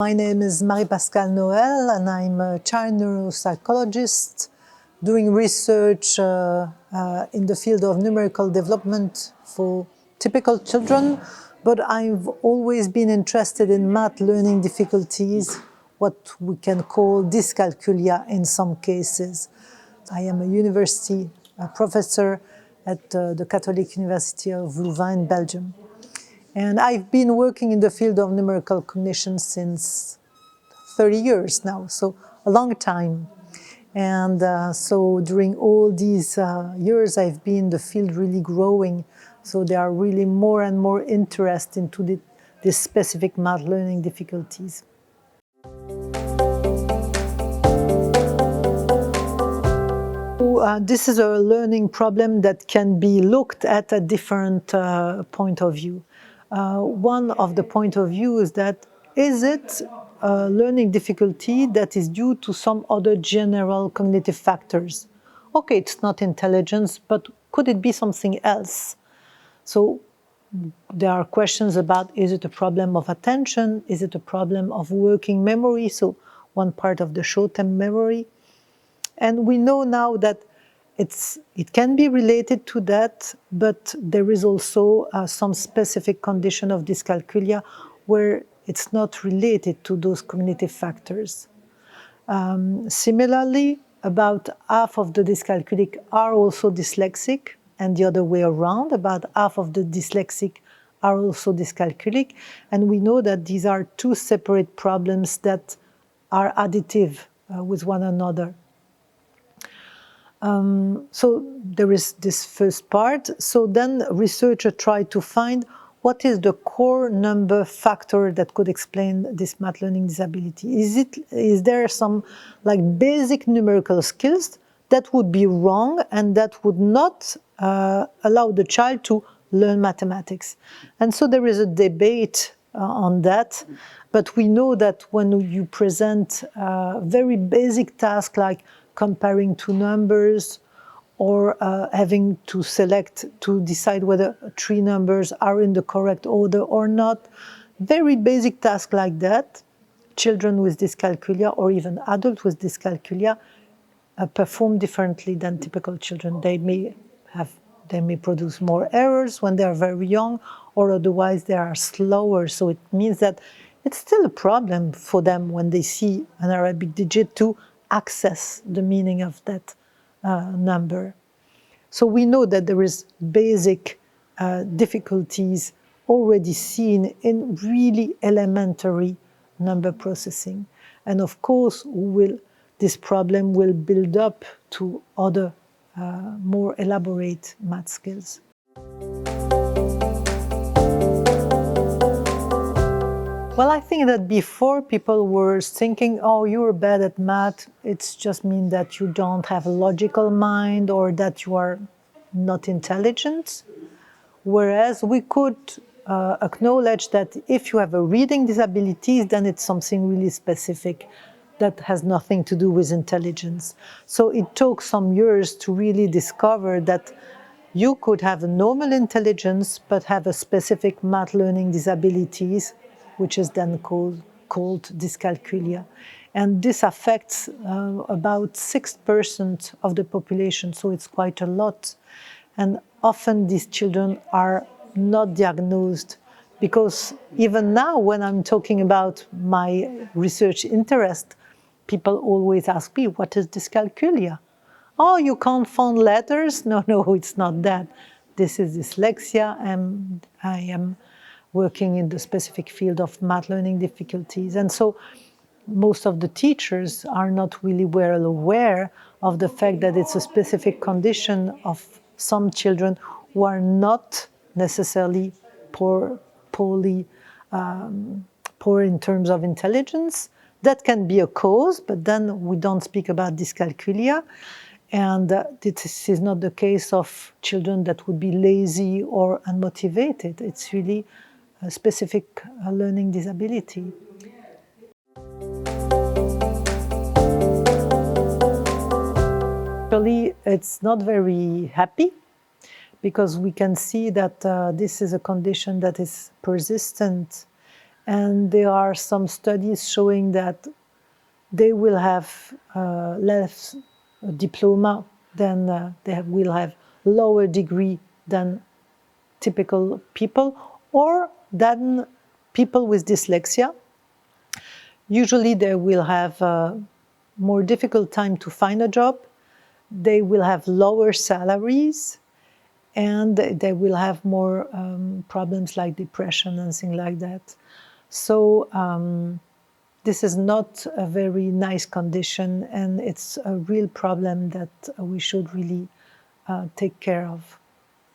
My name is Marie Pascal Noël, and I'm a child neuropsychologist doing research in the field of numerical development for typical children, but I've always been interested in math learning difficulties, what we can call dyscalculia in some cases. I am a university professor at the Catholic University of Louvain in Belgium. And I've been working in the field of numerical cognition since 30 years now, so a long time. And so during all these years, I've been the field really growing. So there are really more and more interest into these specific math learning difficulties. This is a learning problem that can be looked at a different point of view. One of the point of view is that, is it a learning difficulty that is due to some other general cognitive factors? Okay, it's not intelligence, but could it be something else? So there are questions about, is it a problem of attention? Is it a problem of working memory? So one part of the short-term memory. And we know now that it can be related to that, but there is also some specific condition of dyscalculia where it's not related to those cognitive factors. Similarly, about half of the dyscalculic are also dyslexic, and the other way around, about half of the dyslexic are also dyscalculic. And we know that these are two separate problems that are additive with one another. So there is this first part. So then researchers try to find what is the core number factor that could explain this math learning disability. Is there some like basic numerical skills that would be wrong and that would not allow the child to learn mathematics? And so there is a debate on that, but we know that when you present very basic tasks like comparing two numbers or having to select to decide whether three numbers are in the correct order or not, very basic tasks like that, children with dyscalculia or even adults with dyscalculia perform differently than typical children. They may produce more errors when they are very young, or otherwise they are slower. So it means that it's still a problem for them when they see an Arabic digit to access the meaning of that number. So we know that there is basic difficulties already seen in really elementary number processing. And of course, this problem will build up to other more elaborate math skills. Well, I think that before people were thinking, oh, you're bad at math, it just means that you don't have a logical mind or that you are not intelligent. Whereas we could acknowledge that if you have a reading disability, then it's something really specific that has nothing to do with intelligence. So it took some years to really discover that you could have a normal intelligence but have a specific math learning disabilities, which is then called dyscalculia. And this affects about 6% of the population, so it's quite a lot. And often these children are not diagnosed, because even now when I'm talking about my research interest, people always ask me, what is dyscalculia? Oh, you can't find letters? No, it's not that. This is dyslexia, and I am working in the specific field of math learning difficulties. And so most of the teachers are not really well aware of the fact that it's a specific condition of some children who are not necessarily poor in terms of intelligence. That can be a cause, but then we don't speak about dyscalculia. And this is not the case of children that would be lazy or unmotivated. It's really a specific learning disability. Actually, it's not very happy, because we can see that this is a condition that is persistent And there are some studies showing that they will have less diploma than will have lower degree than typical people, or than people with dyslexia. Usually they will have a more difficult time to find a job, they will have lower salaries, and they will have more problems like depression and things like that. So this is not a very nice condition, and it's a real problem that we should really take care of.